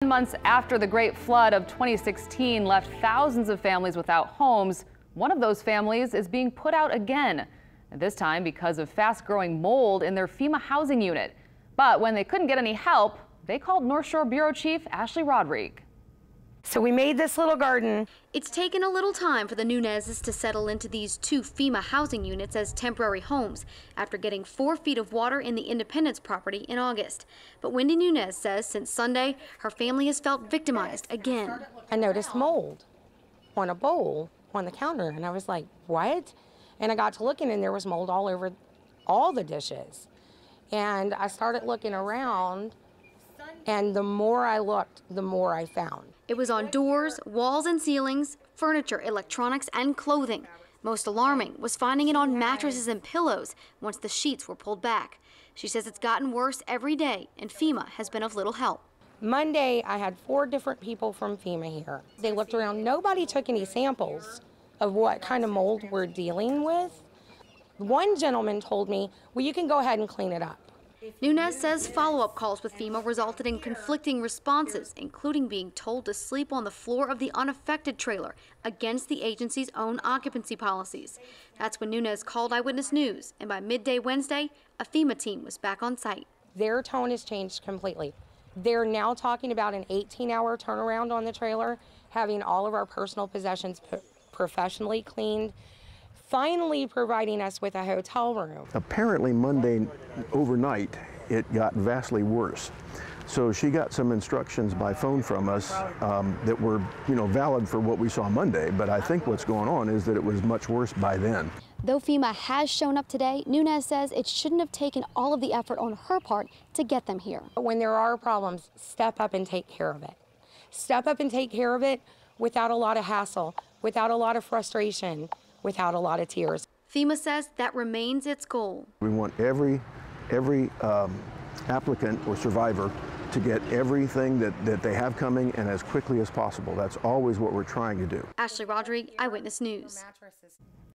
months after the Great Flood of 2016 left thousands of families without homes, one of those families is being put out again, this time because of fast-growing mold in their FEMA housing unit. But when they couldn't get any help, they called North Shore Bureau Chief Ashley Rodrigue. So we made this little garden. It's taken a little time for the Nunezes to settle into these 2 FEMA housing units as temporary homes after getting 4 feet of water in the Independence property in August. But Wendy Nunez says since Sunday, her family has felt victimized again. I noticed mold on a bowl on the counter, and I was like, what? And I got to looking, and there was mold all over all the dishes. And I started looking around, and the more I looked, the more I found. It was on doors, walls and ceilings, furniture, electronics, and clothing. Most alarming was finding it on mattresses and pillows once the sheets were pulled back. She says it's gotten worse every day, and FEMA has been of little help. Monday, I had 4 different people from FEMA here. They looked around. Nobody took any samples of what kind of mold we're dealing with. One gentleman told me, well, you can go ahead and clean it up. Nunez says follow-up calls with FEMA resulted in conflicting responses, including being told to sleep on the floor of the unaffected trailer against the agency's own occupancy policies. That's when Nunez called Eyewitness News, and by midday Wednesday, a FEMA team was back on site. Their tone has changed completely. They're now talking about an 18-hour turnaround on the trailer, having all of our personal possessions professionally cleaned, finally providing us with a hotel room. Apparently Monday overnight it got vastly worse. So she got some instructions by phone from us that were, valid for what we saw Monday, but I think what's going on is that it was much worse by then. Though FEMA has shown up today, Nunez says it shouldn't have taken all of the effort on her part to get them here. When there are problems, step up and take care of it. Step up and take care of it without a lot of hassle, without a lot of frustration, without a lot of tears. FEMA says that remains its goal. We want every applicant or survivor to get everything that they have coming and as quickly as possible. That's always what we're trying to do. Ashley Rodrigue, Eyewitness News.